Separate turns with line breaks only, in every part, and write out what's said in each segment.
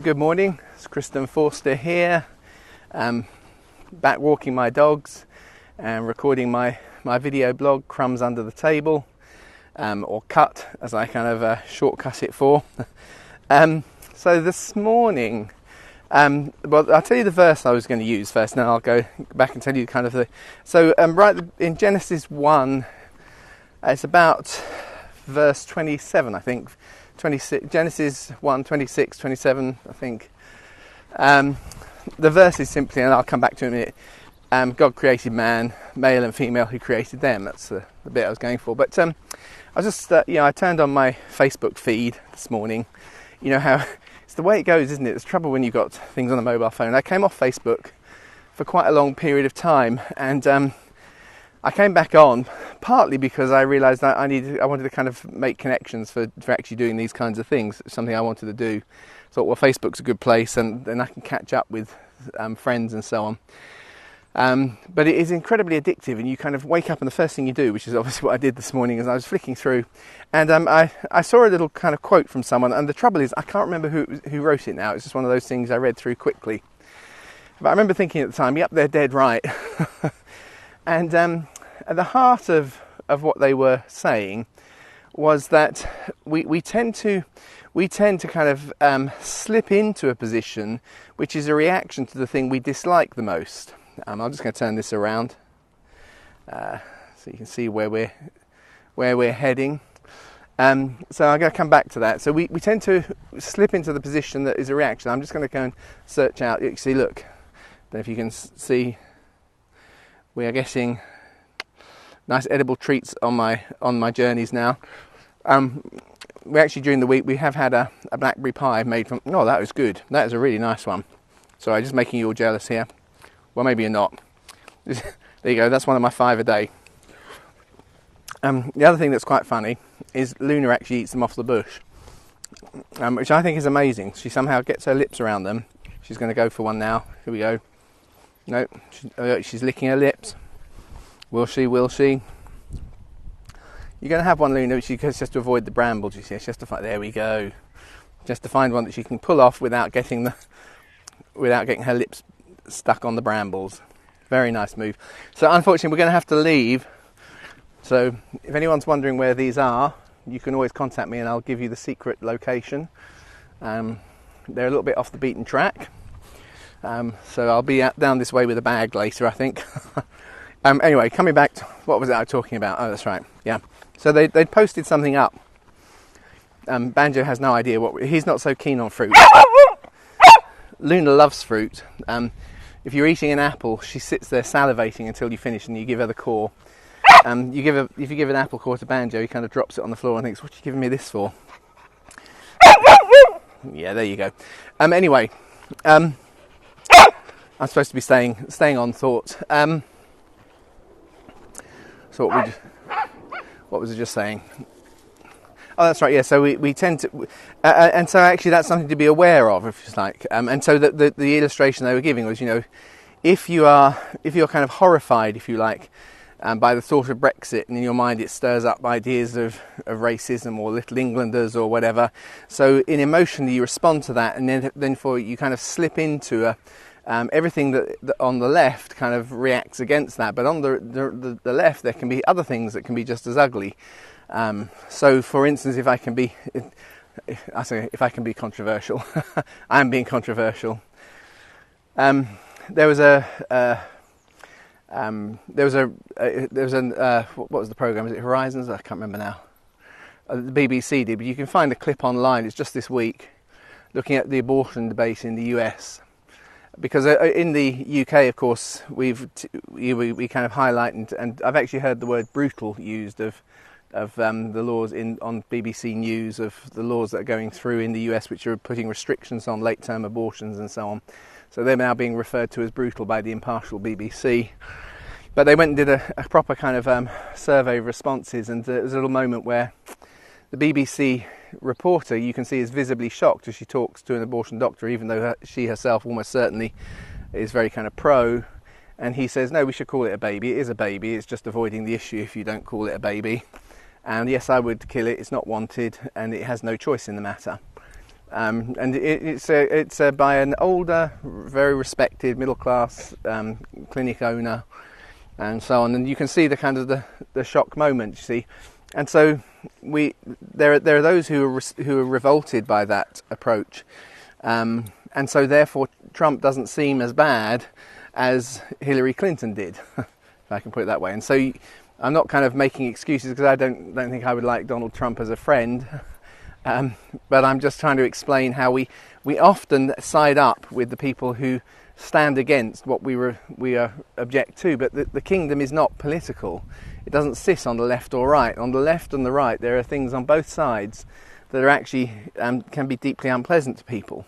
Good morning, it's Kristen Forster here, back walking my dogs and recording my video blog, Crumbs Under the Table, or CUTT as I kind of shortcut it for. So this morning, well, I'll tell you the verse I was going to use first, and then I'll go back and tell you kind of the... So right in Genesis 1, it's about verse 27, I think. 26, Genesis 1, 26, 27, I think. The verse is simply, and I'll come back to it in a minute, God created man, male and female, He created them. That's the bit I was going for. But I was just, I turned on my Facebook feed this morning. You know how it's the way it goes, isn't it? There's trouble when you've got things on a mobile phone. I came off Facebook for quite a long period of time, and I came back on partly because I realised that I wanted to kind of make connections for actually doing these kinds of things. It's something I wanted to do. Thought, well, Facebook's a good place, and then I can catch up with friends and so on. But it is incredibly addictive, and you kind of wake up and the first thing you do, which is obviously what I did this morning, is I was flicking through, and I saw a little kind of quote from someone, and the trouble is I can't remember who wrote it now. It's just one of those things I read through quickly. But I remember thinking at the time, yep, they're dead right. And at the heart of what they were saying was that we tend to kind of slip into a position which is a reaction to the thing we dislike the most. I'm just going to turn this around so you can see where we're heading. So I'm going to come back to that. So we tend to slip into the position that is a reaction. I'm just going to go and search out. You can see, look, I don't know if you can see. We are getting nice edible treats on my journeys now. We actually, during the week, we have had a blackberry pie made from... Oh, that was good. That is a really nice one. Sorry, I'm just making you all jealous here. Well, maybe you're not. There you go. That's one of my 5 a day. The other thing that's quite funny is Luna actually eats them off the bush, which I think is amazing. She somehow gets her lips around them. She's going to go for one now. Here we go. No, she's licking her lips. Will she? Will she? You're going to have one, Luna, she has to avoid the brambles, you see. She has to find, there we go. Just to find one that she can pull off without getting her lips stuck on the brambles. Very nice move. So unfortunately, we're going to have to leave. So if anyone's wondering where these are, you can always contact me and I'll give you the secret location. They're a little bit off the beaten track. So I'll be down this way with a bag later, I think. Anyway, coming back to what was it I was talking about? Oh, that's right. Yeah. So they'd posted something up. Banjo has no idea he's not so keen on fruit. Luna loves fruit. If you're eating an apple, she sits there salivating until you finish, and you give her the core. If you give an apple core to Banjo, he kind of drops it on the floor and thinks, "What are you giving me this for?" Yeah, there you go. Anyway, I'm supposed to be staying on thought. So what was I just saying? Oh, that's right. Yeah. So we tend to, and so actually that's something to be aware of, if you like. And so the illustration they were giving was, if you're kind of horrified, if you like, by the thought of Brexit, and in your mind it stirs up ideas of racism or Little Englanders or whatever. So in emotionally you respond to that, and then you kind of slip into everything that on the left kind of reacts against that, but on the left there can be other things that can be just as ugly. So, for instance, if I can be controversial, I am being controversial. There was what was the program? Is it Horizons? I can't remember now. The BBC did, but you can find the clip online. It's just this week, looking at the abortion debate in the US. Because in the UK, of course, we kind of highlight, and I've actually heard the word brutal used of the laws on BBC News, of the laws that are going through in the US, which are putting restrictions on late-term abortions and so on. So they're now being referred to as brutal by the impartial BBC. But they went and did a proper kind of survey of responses, and there was a little moment where the BBC reporter, you can see, is visibly shocked as she talks to an abortion doctor, even though she herself almost certainly is very kind of pro. And he says, no, we should call it a baby. It is a baby. It's just avoiding the issue if you don't call it a baby. And yes, I would kill it. It's not wanted, and it has no choice in the matter. And it's by an older, very respected middle-class clinic owner, and so on. And you can see the kind of the shock moment, you see. And so there are those who are revolted by that approach, and so therefore Trump doesn't seem as bad as Hillary Clinton did, if I can put it that way. And so I'm not kind of making excuses, because I don't think I would like Donald Trump as a friend. But I'm just trying to explain how we often side up with the people who stand against what we object to. But the kingdom is not political. It doesn't sit on the left or right. On the left and the right, there are things on both sides that are actually can be deeply unpleasant to people.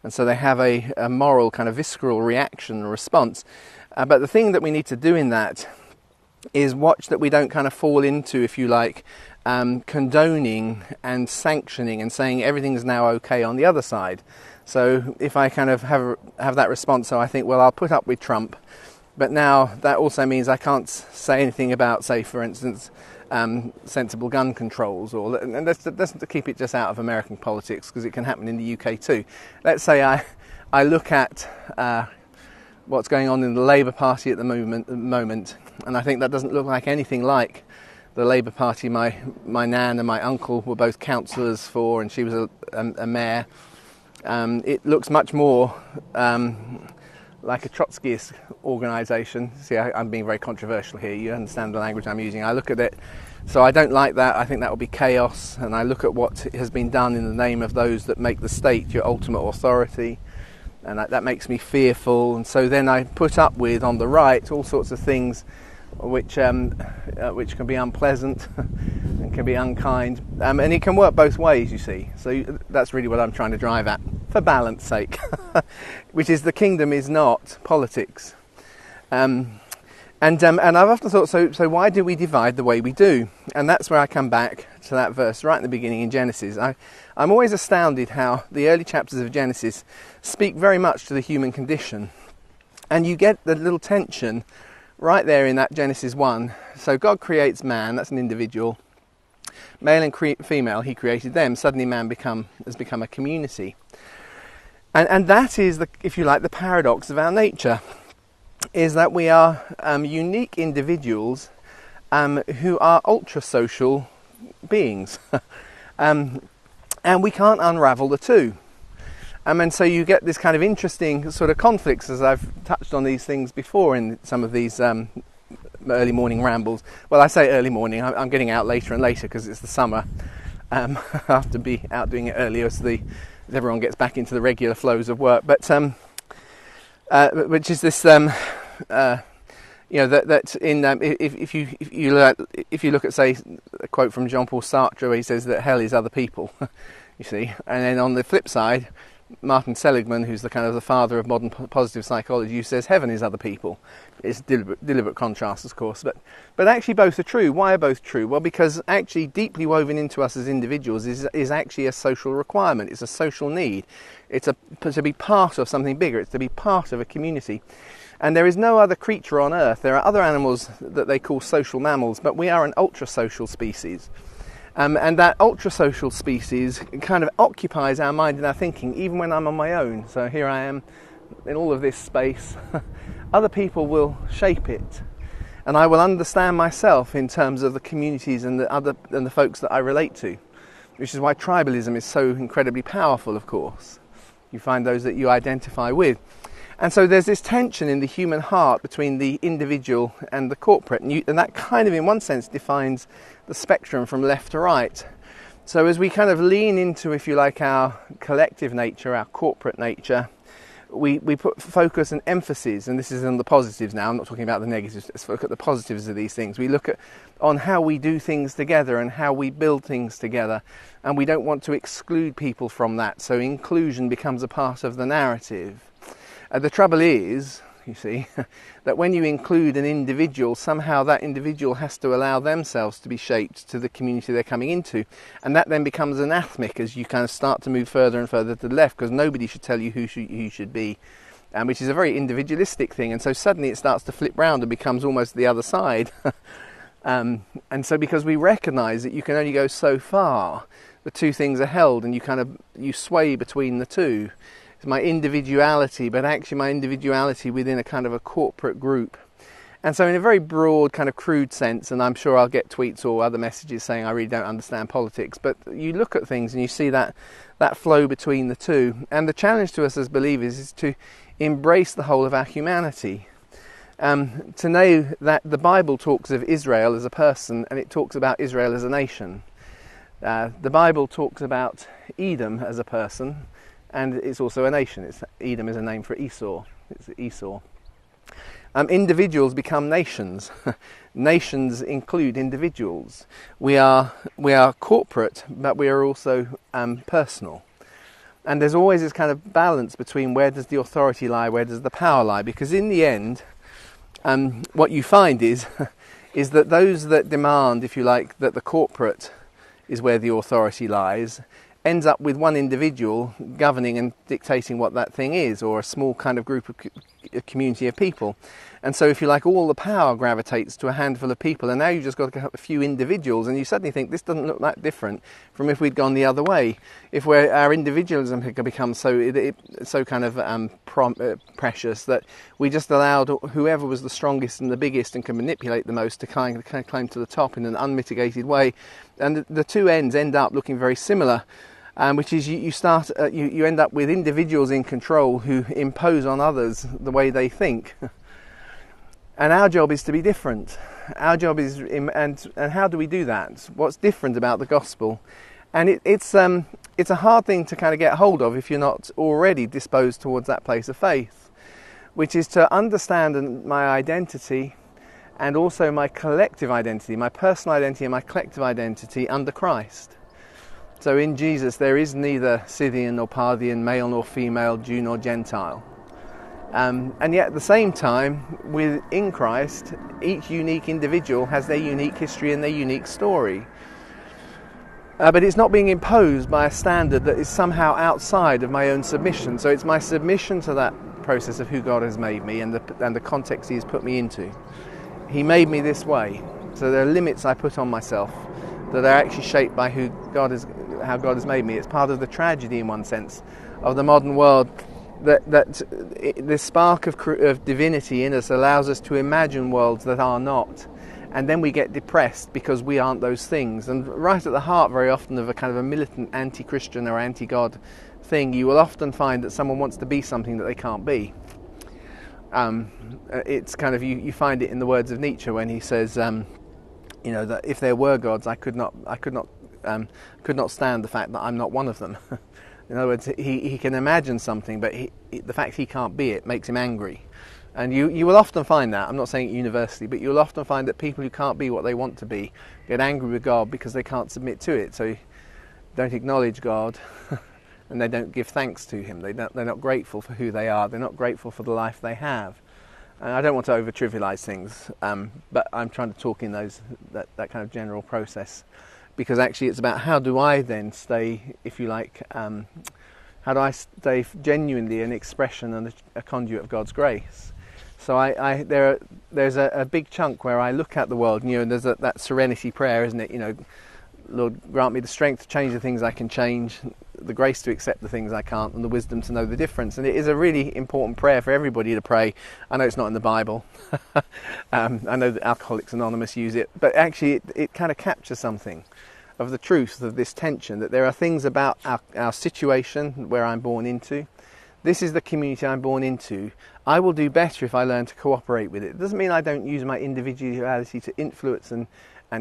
And so they have a moral kind of visceral reaction or response. But the thing that we need to do in that is watch that we don't kind of fall into, if you like, condoning and sanctioning and saying everything's now okay on the other side. So if I kind of have that response, so I think, well, I'll put up with Trump, but now that also means I can't say anything about, say, for instance, sensible gun controls, and let's keep it just out of American politics, because it can happen in the UK too. Let's say I look at what's going on in the Labour Party at the moment, and I think that doesn't look like anything like the Labour Party my nan and my uncle were both councillors for, and she was a mayor. It looks much more like a Trotskyist organisation. See, I'm being very controversial here. You understand the language I'm using. I look at it, so I don't like that. I think that will be chaos. And I look at what has been done in the name of those that make the state your ultimate authority, and that makes me fearful. And so then I put up with, on the right, all sorts of things which can be unpleasant and can be unkind, and it can work both ways, you see. So that's really what I'm trying to drive at, for balance sake, which is the kingdom is not politics. And I've often thought, so why do we divide the way we do? And that's where I come back to that verse right in the beginning in Genesis. I'm always astounded how the early chapters of Genesis speak very much to the human condition, and you get the little tension right there in that Genesis 1. So God creates man, that's an individual. Male and female, he created them. Suddenly man has become a community. And that is, if you like, the paradox of our nature, is that we are unique individuals who are ultra-social beings. And we can't unravel the two. And so you get this kind of interesting sort of conflicts, as I've touched on these things before in some of these early morning rambles. Well, I say early morning, I'm getting out later and later because it's the summer. I have to be out doing it earlier as everyone gets back into the regular flows of work. But which is this, that in if you look at, say, a quote from Jean-Paul Sartre, where he says that hell is other people, you see, and then on the flip side, Martin Seligman, who's the kind of the father of modern positive psychology, who says heaven is other people. It's deliberate contrast, of course, but actually both are true. Why are both true? Well, because actually deeply woven into us as individuals is actually a social requirement. It's a social need. It's to be part of something bigger. It's to be part of a community. And there is no other creature on earth. There are other animals that they call social mammals, but we are an ultra-social species. And that ultra-social species kind of occupies our mind and our thinking, even when I'm on my own. So here I am in all of this space. Other people will shape it, and I will understand myself in terms of the communities and the folks that I relate to, which is why tribalism is so incredibly powerful, of course. You find those that you identify with. And so there's this tension in the human heart between the individual and the corporate, and that kind of, in one sense, defines the spectrum from left to right. So as we kind of lean into, if you like, our collective nature, our corporate nature, we put focus and emphasis, and this is on the positives now, I'm not talking about the negatives, let's look at the positives of these things. We look on how we do things together and how we build things together, and we don't want to exclude people from that, so inclusion becomes a part of the narrative. The trouble is, you see, that when you include an individual, somehow that individual has to allow themselves to be shaped to the community they're coming into. And that then becomes anathemic as you kind of start to move further and further to the left, because nobody should tell you who you should be, which is a very individualistic thing. And so suddenly it starts to flip round and becomes almost the other side. And so because we recognise that you can only go so far, the two things are held, and you sway between the two. It's my individuality, but actually my individuality within a kind of a corporate group. And so in a very broad, kind of crude sense, and I'm sure I'll get tweets or other messages saying I really don't understand politics, but you look at things and you see that flow between the two. And the challenge to us as believers is to embrace the whole of our humanity. To know that the Bible talks of Israel as a person, and it talks about Israel as a nation. The Bible talks about Edom as a person, and it's also a nation. Edom is a name for Esau. It's Esau. Individuals become nations. Nations include individuals. We are corporate, but we are also personal. And there's always this kind of balance between where does the authority lie, where does the power lie? Because in the end, what you find is that those that demand, if you like, that the corporate is where the authority lies, ends up with one individual governing and dictating what that thing is, or a small kind of group of a community of people. And so, if you like, all the power gravitates to a handful of people, and now you've just got a few individuals, and you suddenly think this doesn't look that different from if we'd gone the other way. If our individualism had become so kind of precious that we just allowed whoever was the strongest and the biggest and could manipulate the most to kind of climb to the top in an unmitigated way, and the two ends end up looking very similar. Which is you end up with individuals in control who impose on others the way they think. And our job is to be different. Our job is, and how do we do that? What's different about the gospel? And it's a hard thing to kind of get hold of if you're not already disposed towards that place of faith, which is to understand my identity and also my collective identity, my personal identity and my collective identity under Christ. So in Jesus there is neither Scythian nor Parthian, male nor female, Jew nor Gentile. And yet at the same time, within Christ, each unique individual has their unique history and their unique story. But it's not being imposed by a standard that is somehow outside of my own submission. So it's my submission to that process of who God has made me and the context He has put me into. He made me this way. So there are limits I put on myself that are actually shaped by how God has made me. It's part of the tragedy, in one sense, of the modern world, that this spark of divinity in us allows us to imagine worlds that are not, and then we get depressed because we aren't those things. And right at the heart, very often, of a kind of a militant anti-Christian or anti-God thing, you will often find that someone wants to be something that they can't be. It's kind of you find it in the words of Nietzsche when he says, that if there were gods, I could not stand the fact that I'm not one of them. In other words, he can imagine something, but the fact he can't be it makes him angry. And you will often find that, I'm not saying it universally, but you'll often find that people who can't be what they want to be get angry with God because they can't submit to it. So don't acknowledge God and they don't give thanks to Him. They're not grateful for who they are. They're not grateful for the life they have. And I don't want to over-trivialise things, but I'm trying to talk in that kind of general process. Because actually it's about how do I then stay, if you like, how do I stay genuinely an expression and a conduit of God's grace? So there's a big chunk where I look at the world, and there's that serenity prayer, isn't it? Lord, grant me the strength to change the things I can change, the grace to accept the things I can't, and the wisdom to know the difference. And it is a really important prayer for everybody to pray. I know it's not in the Bible. I know that Alcoholics Anonymous use it, but actually it kind of captures something of the truth of this tension, that there are things about our situation where I'm born into. This is the community I'm born into. I will do better if I learn to cooperate with it. It doesn't mean I don't use my individuality to influence and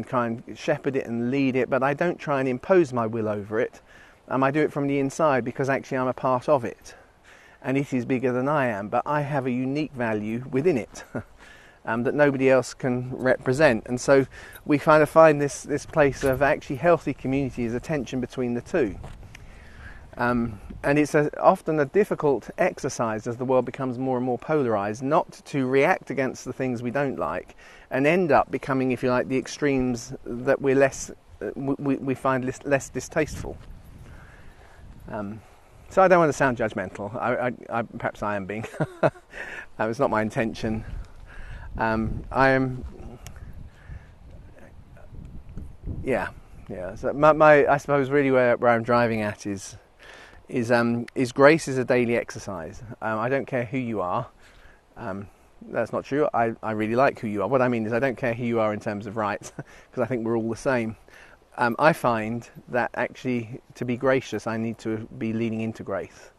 try and shepherd it and lead it, but I don't try and impose my will over it. I do it from the inside because actually I'm a part of it. And it is bigger than I am, but I have a unique value within it. That nobody else can represent. And so we kind of find this place of actually healthy community is a tension between the two. And it's often a difficult exercise as the world becomes more and more polarised, not to react against the things we don't like and end up becoming, if you like, the extremes that we find less distasteful. So I don't want to sound judgmental. Perhaps I am being. It's not my intention. Yeah. So I suppose really where I'm driving at is grace is a daily exercise. I don't care who you are. That's not true. I really like who you are. What I mean is I don't care who you are in terms of rights, because I think we're all the same. I find that actually to be gracious, I need to be leaning into grace.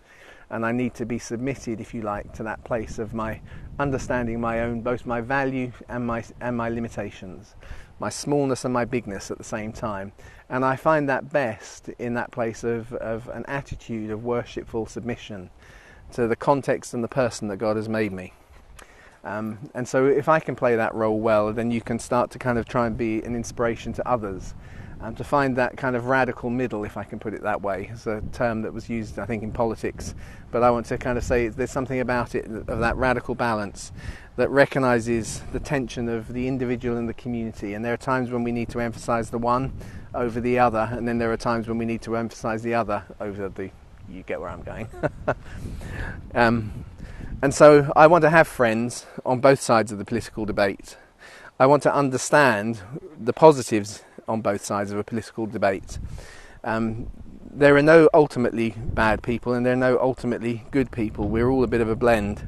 And I need to be submitted, if you like, to that place of my understanding my own, both my value and my limitations, my smallness and my bigness at the same time. And I find that best in that place of an attitude of worshipful submission to the context and the person that God has made me. And so if I can play that role well, then you can start to kind of try and be an inspiration to others. To find that kind of radical middle, if I can put it that way. It's a term that was used, I think, in politics. But I want to kind of say there's something about it, of that radical balance, that recognises the tension of the individual and the community. And there are times when we need to emphasise the one over the other, and then there are times when we need to emphasise the other over the... You get where I'm going. And so I want to have friends on both sides of the political debate. I want to understand the positives on both sides of a political debate. There are no ultimately bad people and there are no ultimately good people. We're all a bit of a blend.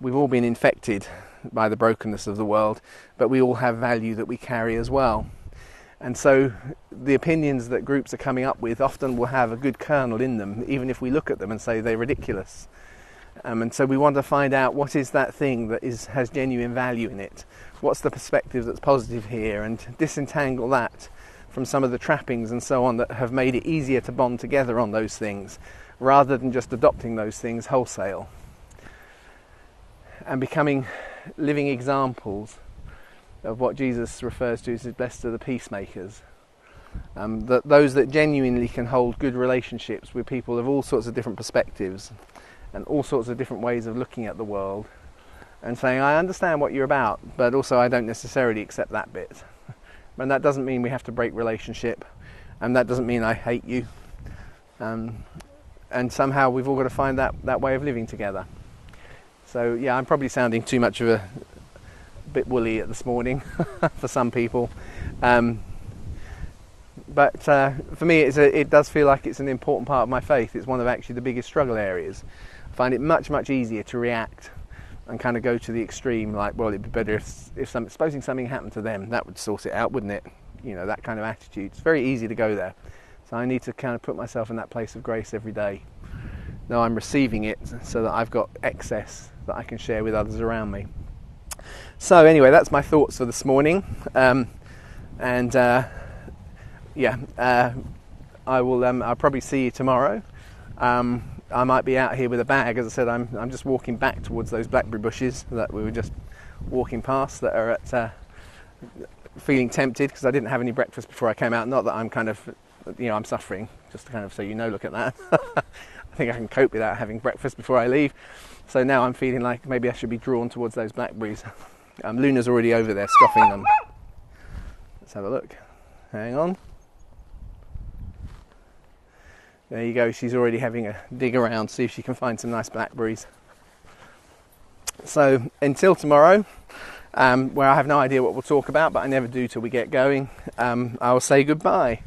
We've all been infected by the brokenness of the world, but we all have value that we carry as well. And so the opinions that groups are coming up with often will have a good kernel in them, even if we look at them and say they're ridiculous. And so we want to find out what is that thing that has genuine value in it. What's the perspective that's positive here, and disentangle that from some of the trappings and so on that have made it easier to bond together on those things, rather than just adopting those things wholesale. And becoming living examples of what Jesus refers to as blessed are the peacemakers. Those that genuinely can hold good relationships with people of all sorts of different perspectives and all sorts of different ways of looking at the world, and saying, I understand what you're about, but also I don't necessarily accept that bit. And that doesn't mean we have to break relationship, and that doesn't mean I hate you. And somehow we've all got to find that way of living together. So yeah, I'm probably sounding too much of a bit woolly this morning for some people. But for me, it does feel like it's an important part of my faith. It's one of actually the biggest struggle areas. I find it much, much easier to react and kind of go to the extreme, like, well, it'd be better if supposing something happened to them, that would sort it out, wouldn't it? You know, that kind of attitude. It's very easy to go there. So I need to kind of put myself in that place of grace every day. Now I'm receiving it so that I've got excess that I can share with others around me. So anyway, that's my thoughts for this morning. I'll probably see you tomorrow. I might be out here with a bag. As I said, I'm just walking back towards those blackberry bushes that we were just walking past, that are at feeling tempted because I didn't have any breakfast before I came out. Not that I'm kind of, I'm suffering, just to kind of so look at that. I think I can cope without having breakfast before I leave. So now I'm feeling like maybe I should be drawn towards those blackberries. Luna's already over there scoffing them. Let's have a look. Hang on. There you go, she's already having a dig around, see if she can find some nice blackberries. So until tomorrow, where I have no idea what we'll talk about, but I never do till we get going, I'll say goodbye.